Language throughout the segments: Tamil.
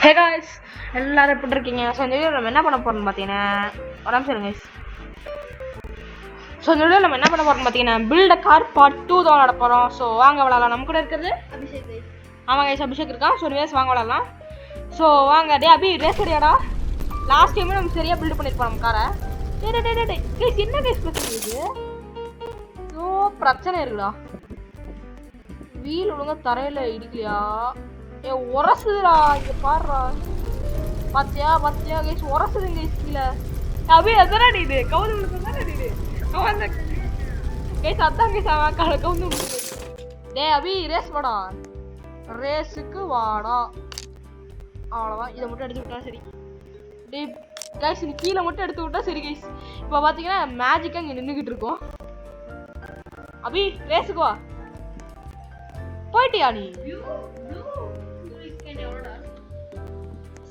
ஹே गाइस எல்லாரும் எப்படி இருக்கீங்க? ஸோ இந்த வீடியோவில் நம்ம என்ன பண்ண போறோம்னு பார்த்தீங்கன்னா உடம்பு சரிங்க guys. ஸோ இந்த வீடியோவில் நம்ம என்ன பண்ண போறோம்னு பார்த்தீங்கன்னா பில்ட் கார் பார்ட் 2 தான் விளாட போகிறோம். ஸோ வாங்க விளாடலாம். நம்ம கூட இருக்கிறது அபிஷேக் guys. ஆமாம் guys, அபிஷேக் இருக்கான். ஸோ ரேஸ் வாங்க விளாடலாம். ஸோ வாங்க டே அபி ரேஸ் சரியாடா. லாஸ்ட் டைமே நம்ம சரியாக பில்ட் பண்ணியிருப்போம் நம்ம காரை. டே guys என்ன guys பிரச்சனை இது? ஸோ பிரச்சனை இருக்குடா. வீல் ஒழுங்கா தரையில் இடிக்கலையா? ஏ உரசுதுடா, இங்க பாருடா. பாத்தியா கைஸ் உரசுது கைஸ் கீழே. அபி அதான் இது கவுந்து விழுந்தானே இது. அவன் கைஸ் அதான் கைஸ் அவன் கவுந்து விழுந்து. டேய் அபி ரேஸ் வாடா, ரேஸுக்கு வாடா. அவ்வளோதான், இதை மட்டும் எடுத்து விட்டா சரி. டேய் கைஸ் நீ கீழே மட்டும் எடுத்து விட்டா சரி கைஸ். இப்போ பார்த்தீங்கன்னா மேஜிக்காக இங்கே நின்றுக்கிட்டு இருக்கோம். அபி ரேஸுக்கு வா. போயிட்டியா நீ?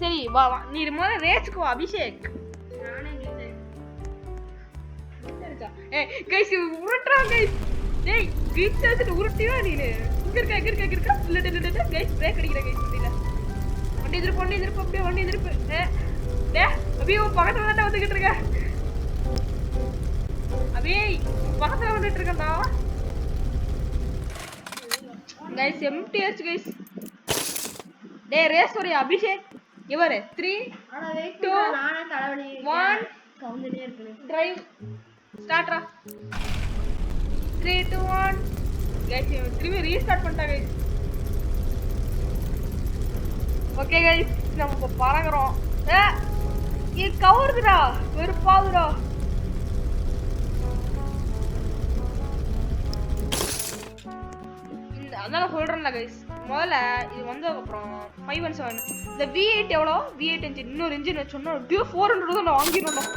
சரி வா வா, நீ முதல்ல ரேஸுக்கு வா அபிஷேக். ஏய் கைஸ் உருட்டுறான் கைஸ். டேய் கிளிச் வச்சிட்டு உருட்டியா நீனு? இங்க இருக்க இல்ல கைஸ் பிரேக் அடிக்கிற கைஸ் வண்டில. வண்டி திருப்பு அப்படியே வண்டி திருப்பு. டேய் அபி உன் பக்கத்துல தான் வந்துகிட்டு இருக்க. அபி பக்கத்துல வந்துட்டு இருக்கடா. Guys MDH guys. டேய் ரேஸ் ஓடி அபிஷேக். இவரே 3 2 1 கவுண்டனே இருக்கு. டிரைவ் ஸ்டார்ட்ரா. 3 2 1 கைஸ் திரும்பி ரீஸ்டார்ட் பண்ணிட்டா கைஸ். ஓகே கைஸ் நம்ம இப்ப பறக்குறோம். இது கவர்துடா, வெறுப்பாகுதுடா. அதான் சொல்றேன்ல கைஸ், முதல்ல இது வந்ததுக்கப்புறம் 517 இந்த V8 எவ்வளோ? V8 இன்ஜின் இன்னொரு இன்ஜின் வச்சோன்னா டியூ 400 தான் வாங்கிடணும்.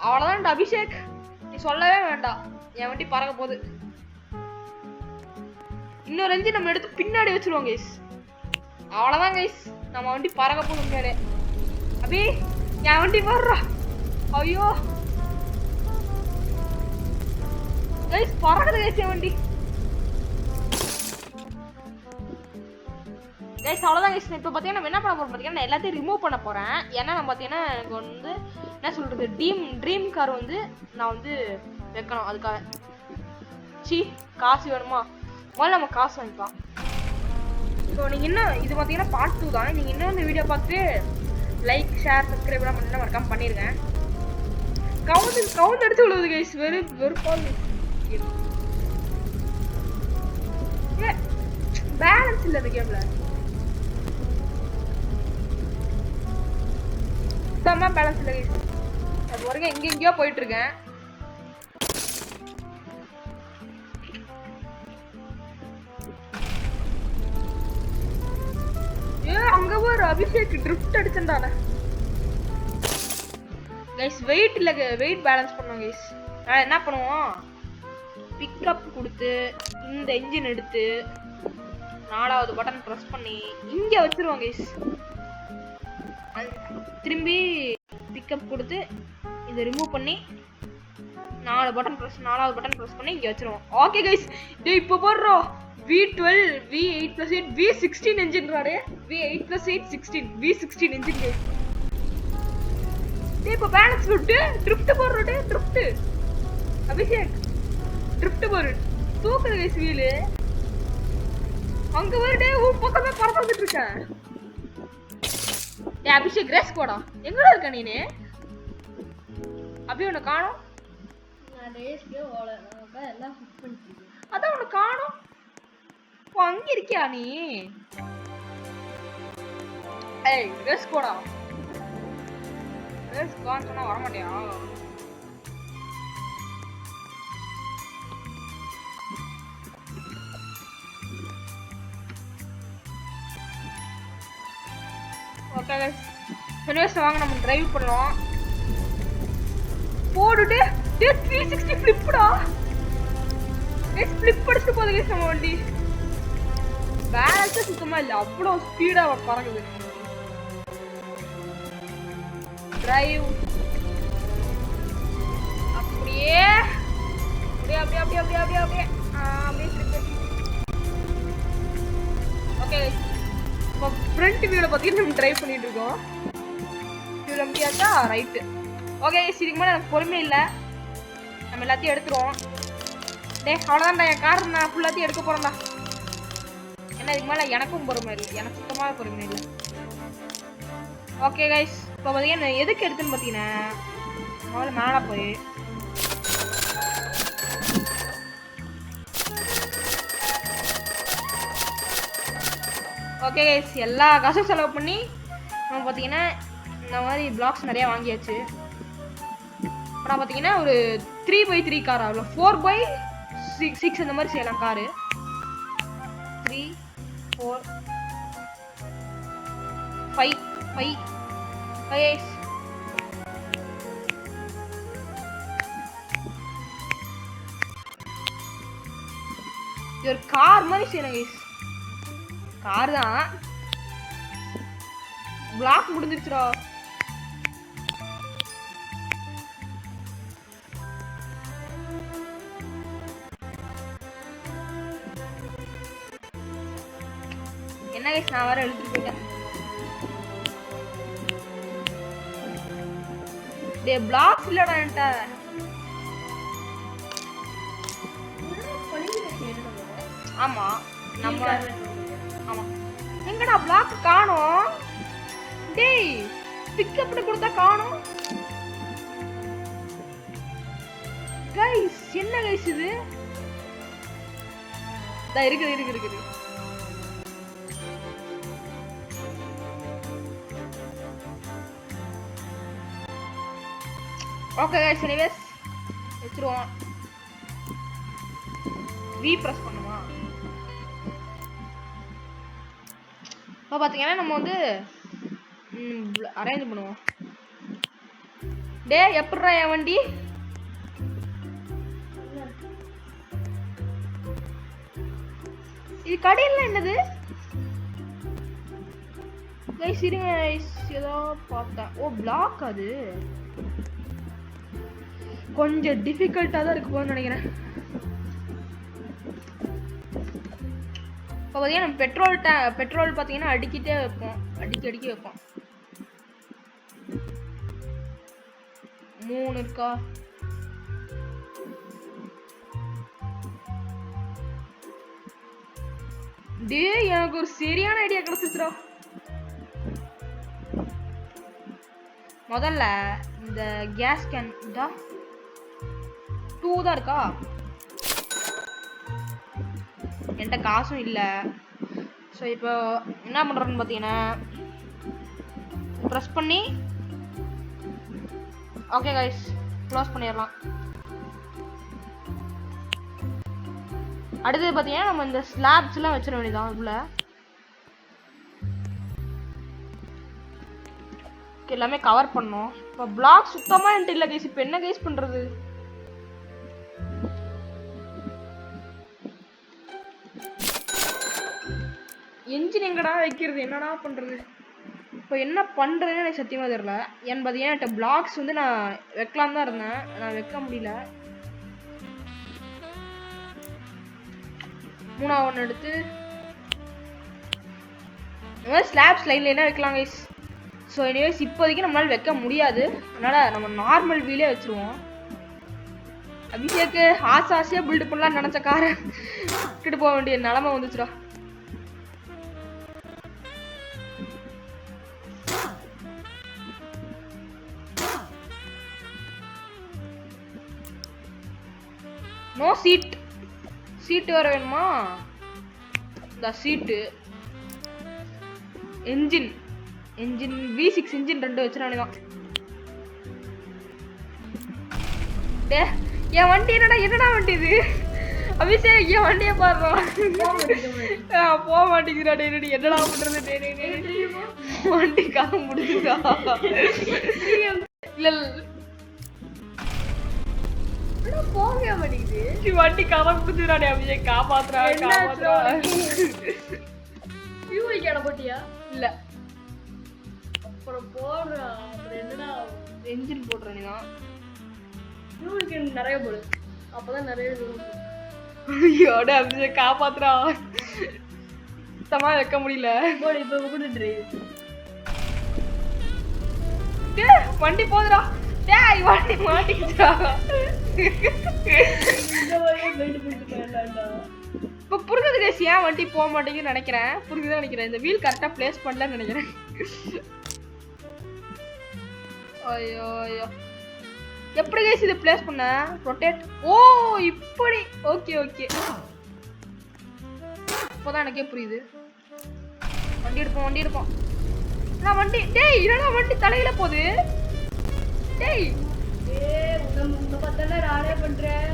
அவ்வளோதான் அபிஷேக், நீ சொல்லவே வேண்டாம், என் வண்டி பறக்க போகுது. இன்னொரு இன்ஜின் நம்ம எடுத்து பின்னாடி வச்சிருவோம் கைஸ். அவ்வளோதான் கைஸ், நம்ம வண்டி பறக்க போகுது முன்னாடி. அபி என் வண்டி வர்றா. ஐயோ கைஸ் பறக்குது கைஸ் என் வண்டி. கைஸ் அவ்வளோதான் கைஸ். இப்போ பார்த்தீங்கன்னா நம்ம என்ன பண்ண போகிறோம் பார்த்தீங்கன்னா நான் எல்லாத்தையும் ரிமூவ் பண்ண போகிறேன். ஏன்னா நம்ம பார்த்தீங்கன்னா எனக்கு வந்து என்ன சொல்கிறது ட்ரீம் கார் வந்து நான் வந்து வைக்கணும். அதுக்காக காசு வேணுமா? முதல்ல நம்ம காசு வாங்கிக்கலாம். ஸோ நீங்கள் இன்னும் இது பார்த்தீங்கன்னா பார்ட் 2 தான். நீங்கள் இன்னும் இந்த வீடியோ பார்த்துட்டு லைக் ஷேர் சப்ஸ்கிரைப்லாம் பண்ணி மறக்காம பண்ணிடுங்க. கவுந்து எடுத்து விழுவுது கைஸ், வெறுப்பாக பேலன்ஸ் இல்லை இந்த கேமில். பேலன்ஸ் இல்லை கைஸ். அது வரைக்கும் எங்கெங்கயோ போயிட்டு இருக்கேன். அங்க ஒரு அபிஷேக் ட்ரிஃப்ட் அடிச்சண்டானே கைஸ். வெயிட் இல்ல, வெயிட் பேலன்ஸ் பண்ணுவோம் கைஸ். என்ன பண்ணுவோம், பிக்கப் கொடுத்து இந்த இன்ஜின் எடுத்து 4வது பட்டன் ப்ரெஸ் பண்ணி இங்க வச்சிருவோம் கைஸ். திரும்பி பிக்கப் கொடுத்து இதை ரிமூவ் பண்ணி 4வது பட்டன் ப்ரெஸ் பண்ணி இங்கே வச்சிருவோம். ஓகே கைஸ், இப்போ போடுறோம் V12 V8 + 8 V16 இன்ஜின் ராடே. V8 + 8 16 V16 engine guys. இப்போ பேலன்ஸ் விட்டு ட்ரிஃப்ட் போடுறோம். ட்ரிஃப்ட் அபிஷேக் ட்ரிஃப்ட் போடு. தூக்குது கைஸ் வீலு. அங்க வருடே உன் பக்கமே பறந்து வந்துட்டு இருக்கேன். ஏ அபிஷேக் ரேஸ் போடா. எங்கடா இருக்க நீனு? அபி உன்னை காணோம். நான் ரேஸ்க்கே ஓட எல்லாம் ஃபிட் பண்ணிட்டேன். அதான் உன்னை காணோம். ஓ அங்க இருக்கியா நீ? ஏய் ரேஸ் போடா. ரேஸ் காண் சொன்னா வர மாட்டியா? ஓகே கைஸ், சர்வீஸ் வாங்க நம்ம டிரைவ் பண்ணலாம். போடுடே 360 ஃபிளிப்டா. கைஸ் ஃபிளிப் அடிச்சு போகுது கைஸ் நம்ம வண்டி. பேலன்ஸ் சுத்தமா இல்ல, அவ்வளோ ஸ்பீடா பறக்குது. டிரைவ் அப்படியே அப்படியே அப்படியே அப்படியே அப்படியே அப்படியே அப்படியே அப்படியே. ஓகே இப்போ இப்போ ஃப்ரண்ட் வியூவில் பார்த்தீங்கன்னா நம்ம ட்ரைவ் பண்ணிட்டு இருக்கோம். Fuel எம்டியாச்சா right. ஓகே இதுக்கு மேலே எனக்கு பொறுமை இல்லை, நம்ம எல்லாத்தையும் எடுத்துருவோம். அவ்வளோதான்டா என் கார் நான் ஃபுல்லாத்தையும் எடுக்க போகிறேன்டா. ஏன்னா இதுக்கு மேலே எனக்கும் பொறுமை இல்லை, எனக்கு சுத்தமாக பொறுமை இல்லை. ஓகே கைஸ் இப்போ பார்த்தீங்கன்னா எதுக்கு எடுத்துன்னு பார்த்தீங்கன்னா முதல்ல மேலே போய் ஓகே கைஸ் எல்லா காசும் செலவு பண்ணி நம்ம பார்த்தீங்கன்னா இந்த மாதிரி பிளாக்ஸ் நிறையா வாங்கியாச்சு. அப்புறம் பார்த்தீங்கன்னா ஒரு 3x3 கார் ஆகல 4x6 இந்த மாதிரி செய்யலாம். Car 3 4 5 guys. இது ஒரு கார் மாதிரி செய்யணும் guys. கார் தான் பிளாக் முடிஞ்சிருச்சுடா. என்ன guys நான் வேற எழுதிட்டு போயிட்டேன். டேய் பிளாக்ஸ் இல்லடா என்கிட்ட. ஆமா நம்ம ஆமா எங்கடா பிளாக் காணோம். டேய் பிக்கப்ல கொடுத்தா காணோம். கைஸ் என்ன கைஸ் இது? டா இருக்குது. ஓகே கைஸ் எனிவேஸ் வெச்சிருவோம். V பிரஸ் பண்ணுமா? இப்போ பார்த்தீங்கன்னா நம்ம வந்து அரேஞ்ச் பண்ணுவோம். டேய் எப்படிடா என் வண்டி? இது கடையில் என்னது கைஸ்? இருங்க கைஸ் ஏதோ பார்த்தேன். ஓ பிளாக் அது கொஞ்சம் டிஃபிகல்ட்டாக தான் இருக்கு போன்னு நினைக்கிறேன். இப்போ பார்த்தீங்கன்னா நம்ம பெட்ரோல் பார்த்தீங்கன்னா அடிக்கிட்டே வைப்போம், அடிக்கி வைப்போம். 3 இருக்கா? டேய் எனக்கு ஒரு சரியான ஐடியா கிடைச்சிச்சுடா. முதல்ல இந்த கேஸ் கேன் தான் 2 தான் இருக்கா? என்கிட்ட காசும் இல்லை. ஸோ இப்போ என்ன பண்ணுறோன்னு பார்த்தீங்கன்னா ப்ரெஸ் பண்ணி ஓகே கைஸ் க்ளோஸ் பண்ணிடலாம். அடுத்தது பார்த்தீங்கன்னா நம்ம இந்த ஸ்லாப்ஸ்லாம் வச்சிட வேண்டியதான். இதுல எல்லாமே கவர் பண்ணோம். இப்போ பிளாக் சுத்தமாக என்கிட்ட இல்லை கைஸ். இப்போ என்ன கைஸ் பண்ணுறது? என்ஜின் எங்கடா வைக்கிறது? என்னடா பண்ணுறது? இப்போ என்ன பண்ணுறதுன்னு எனக்கு சத்தியமாக தெரியல. ஏன்னு பார்த்தீங்கன்னா என்கிட்ட பிளாக்ஸ் வந்து நான் வைக்கலாம் தான் இருந்தேன், நான் வைக்க முடியல. 3ஆவது ஒன்று எடுத்து இந்த மாதிரி ஸ்லாப்ஸ் லைனில் என்ன வைக்கலாம் கைஸ். ஸோ எனிவேஸ் இப்போதைக்கு நம்மளால் வைக்க முடியாது, அதனால் நம்ம நார்மல் வீலே வச்சுருவோம். அபிஷேக்கு ஆசையாக பில்டு பண்ணலாம்னு நினச்ச காரை கிட்ட போக வேண்டிய நிலமை வந்துச்சுடா. நோ சீட்டு வர வேணுமா? இந்த சீட்டு என்ஜின் V6 என்ஜின் 2 வச்சுறானே தான். டே என் வண்டி என்னடா வண்டி இது? அபிஷேக் என் வண்டியை பாருடா. போக மாட்டேங்கிறா. டே என்னடா பண்றது? வண்டி காசு முடிச்சுடா. இல்ல போக மாட்டேங்குது. வண்டி கதை முடிச்சுடானே. அபிஷேக் காப்பாத்துறா. போட்டியா? இல்ல அப்புறம் போடுறா. அப்புறம் என்னடா என்ஜின் போடுறேன் தான். நிறைய போடு, அப்பதான் நிறைய. ஐயோட அபிஷேக் காப்பாத்துறா. சுத்தமா வைக்க முடியல. போடு இப்ப கூடுன்றே. டேய் வண்டி போதுடா. டேய் வண்டி மாட்டிக்கிச்சா. இந்த வழியா பெல்ட் போட்டு போயிடலாம்டா. இப்ப புரியுது கைஸ் ஏன் வண்டி போக மாட்டேங்குதுன்னு நினைக்கிறேன். புரியுதுதான் நினைக்கிறேன். இந்த வீல் கரெக்டா பிளேஸ் பண்ணலன்னு நினைக்கிறேன். ஐயோ ஐயோ எப்படி கைஸ் இது பிளேஸ் பண்ண? ரொட்டேட். ஓ இப்படி. ஓகே ஓகே இப்போதான் எனக்கே புரியுது. வண்டி எடுப்போம். நான் வண்டி டேய் என்னடா வண்டி தலையில போகுது. டேய் உன்னை பார்த்தா நானே பண்றேன்.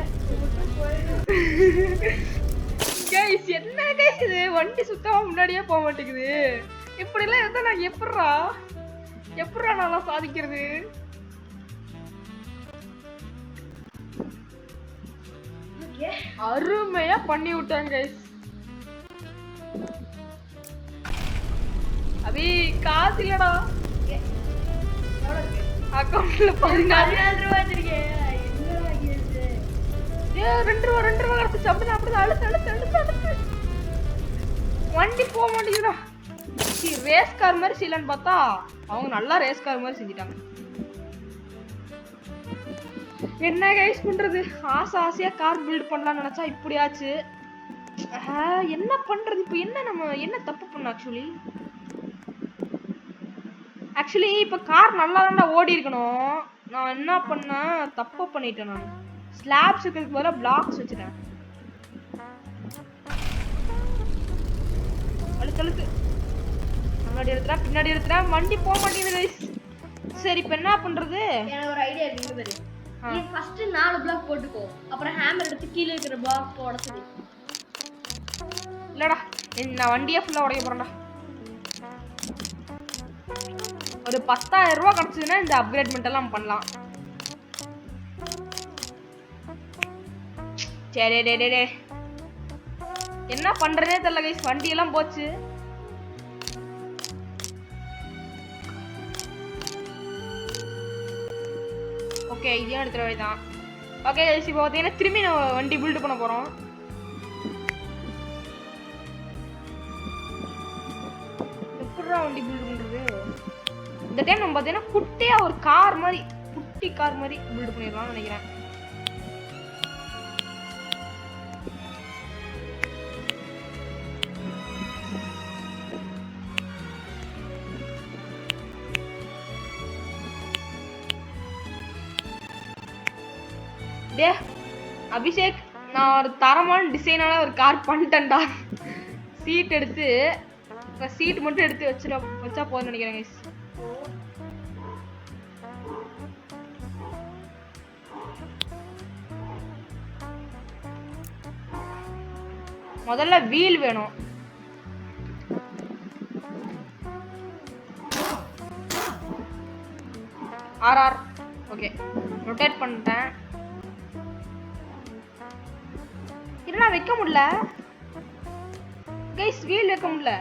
கைஸ் என்ன கைஸ் இது வண்டி சுத்தமா முன்னாடியே போக மாட்டேங்குது. இப்படி எல்லாம் இருந்தா நான் எப்படிடா நான் சாதிக்கிறது? அருமையா பண்ணி விட்டாங்க கைஸ். அபி காசு இல்லடா அக்கவுண்ட்ல 14 ரூபாய் வச்சிருக்கேன். என்னடா கேஸ்? 2 ரூபா கிடைச்சு. அப்படிதான் அழுத்து. வண்டி போக மாட்டேங்குதா. ரேஸ் கார் மாதிரி செய்யலான்னு பார்த்தா அவங்க நல்லா ரேஸ் கார் மாதிரி செஞ்சுட்டாங்க. என்ன கைஸ் பண்றது? ஆசையா கார் பில்ட் பண்ணலாம்னு நினைச்சா இப்படியாச்சு. என்ன பண்றது? இப்போ நம்ம என்ன தப்பு பண்ணோம்? ஆக்சுவலி இப்போ கார் நல்லா தானே ஓடி இருக்கணும். நான் என்ன பண்ணேன்? தப்பு பண்ணிட்டேன். நான் ஸ்லாப்ஸ் இருக்கிறதுக்கு பதிலாக பிளாக்ஸ் வச்சுட்டேன். அழுத்து பின்னாடி எடுத்துறேன். வண்டி போக மாட்டேங்குது கைஸ். சரி இப்போ என்ன பண்றது? எனக்கு ஒரு ஐடியா இருக்கு பாரு. நீ ஃபர்ஸ்ட் 4 பிளாக் போட்டுக்கோ. அப்புறம் ஹேமர் எடுத்து கீழ இருக்கிற பிளாக் போட சொல்லு. இல்லடா நான் வண்டியே ஃபுல்லா உடைக்க போறேன்டா. ஒரு 10,000 ரூபாய் கிடைச்சதுன்னா இந்த அப்கிரேட்மெண்ட் எல்லாம் பண்ணலாம். சரி டே என்ன பண்றதே தெரியல கைஸ். வண்டி எல்லாம் போச்சு. ஓகே இதையும் எடுத்துற வேண்டியதான். ஓகே கைஸ் இப்போ பார்த்தீங்கன்னா திரும்பி நம்ம வண்டி பில்ட் பண்ண போறோம். எப்படிடா வண்டி பில்ட் பண்றது? இந்த டைம் நம்ம பார்த்தீங்கன்னா குட்டியா ஒரு குட்டி கார் மாதிரி பில்ட் பண்ணிடலாம்னு நினைக்கிறேன். டே அபிஷேக் நான் ஒரு தரமான டிசைனான ஒரு கார் பண்ணிட்டேன்டா. சீட் எடுத்து சீட் மட்டும் எடுத்து வச்சா போதும்னு நினைக்கிறேன் கைஸ். முதல்ல வீல் வேணும். ஆர்ஆர் ஓகே ரொட்டேட் பண்ணிட்டேன். என்னடா வைக்க முடியல கைஸ். வீல் வைக்க முடியல.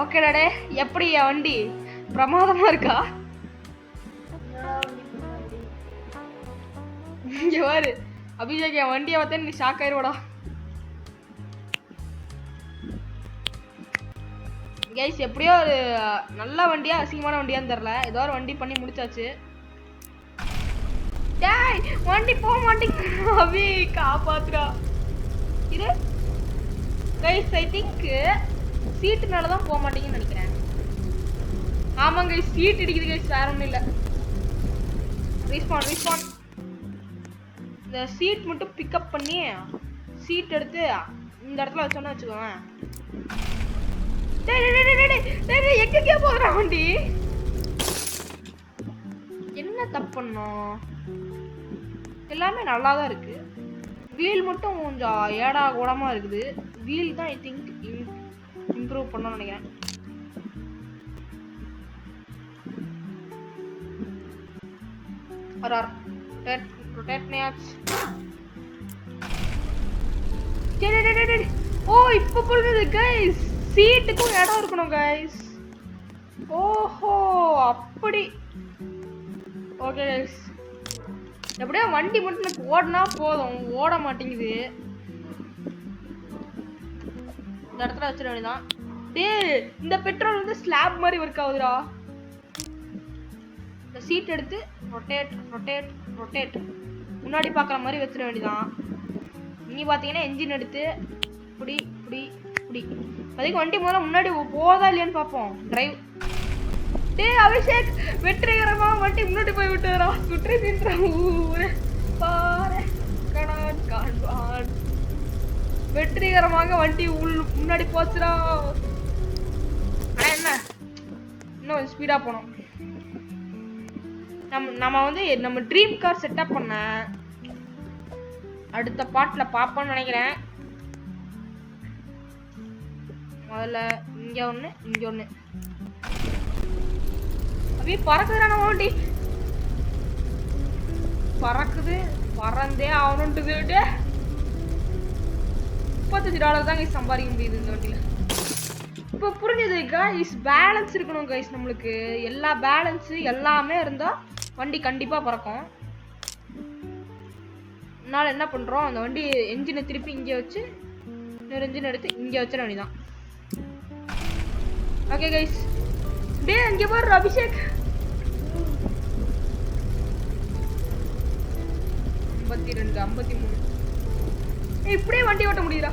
ஓகேடா டே எப்படி வண்டி பிரமாதமா இருக்கா? இங்க பாரு அபிஷேக் என் வண்டியை பார்த்தா நீ ஷாக் ஆயிருவடா. கைஸ் எப்படியோ ஒரு நல்ல வண்டியா அசிங்கமான வண்டியான்னு தெரியல. ஏதோ ஒரு வண்டி பண்ணி முடிச்சாச்சு. டேய் வண்டி போக மாட்டேங்குது. அபி காப்பாத்துடா. இது கைஸ் ஐ திங்க் சீட்டுனால தான் போக மாட்டேங்குன்னு நினைக்கிறேன். ஆமாங்க சீட் இடிக்குது கைஸ், வேற ஒன்றும் இல்லை. ரீஸ்பான் இந்த சீட் மட்டும் பிக்கப் பண்ணி சீட் எடுத்து இந்த இடத்துல வச்சோன்னு வச்சுக்கோங்க. எங்கேயா போகிறா வண்டி? என்ன தப்பு பண்ணோம்? எல்லாமே நல்லா தான் இருக்கு. வீல் மட்டும் கொஞ்சம் ஏடா கூடமா இருக்குது. வீல் தான் ஐ திங்க் இம்ப்ரூவ் பண்ணணும்னு நினைக்கிறேன். ஓ இப்ப புரியுது கைஸ். சீட்டுக்கும் இடம் இருக்கணும் கைஸ். ஓஹோ அப்படி. ஓகே கைஸ் எப்படியா வண்டி மட்டும் எனக்கு ஓடனா போதும். ஓட மாட்டேங்குது. இந்த இடத்துல வச்சிட வேண்டியதான். டேய் இந்த பெட்ரோல் வந்து ஸ்லாப் மாதிரி ஒர்க் ஆகுதுடா. இந்த சீட் எடுத்து ரொட்டேட் ரொட்டேட் ரொட்டேட் முன்னாடி பார்க்குற மாதிரி வச்சிட வேண்டியதான். இங்கே பார்த்தீங்கன்னா என்ஜின் எடுத்து இப்படி இப்படி இப்படி அதுக்கு வண்டி முதல்ல முன்னாடி போதா இல்லையான்னு பார்ப்போம். டிரைவ். டேய் அபிஷேக் வெற்றிகரமா வண்டி முன்னாடி போய் விட்டுறா. சுற்றி நின்ற ஊரே பாரு கணான் காண்பான். வெற்றிகரமாக வண்டி முன்னாடி போச்சுடா. ஆனா என்ன இன்னும் ஸ்பீடா போனோம். நம்ம வந்து நம்ம ட்ரீம் கார் செட்டப் பண்ண அடுத்த பாட்டுல பாப்போம்னு நினைக்கிறேன். முதல்ல இங்க ஒண்ணு இங்க ஒண்ணு. அப்படியே பறக்குதுடா வண்டி. பறக்குது பறந்தே ஆகணுன்ட்டு $35 தான் கைஸ் சம்பாதிக்க முடியுது இந்த வண்டியில. இப்போ புரிஞ்சது கைஸ். பேலன்ஸ் இருக்கணும் கைஸ். நம்மளுக்கு எல்லா பேலன்ஸ் எல்லாமே இருந்தா வண்டி கண்டிப்பா பறக்கும். அதனால என்ன பண்றோம், அந்த வண்டி என்ஜினை திருப்பி இங்கே வச்சு இன்னொரு என்ஜின் எடுத்து இங்கே வச்சிட வேண்டியதான். Okay guys. டே இங்கே பாரு அபிஷேக். 52 53 இப்படியே வண்டி ஓட்ட முடியுதா?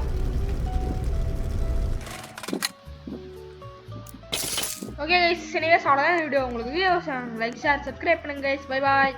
ஓகே கைஸ், எனிவேஸ் அவ்வளோதான் வீடியோ. உங்களுக்கு வீடியோ லைக் ஷேர் சப்ஸ்கிரைப் பண்ணுங்க கைஸ். Bye bye.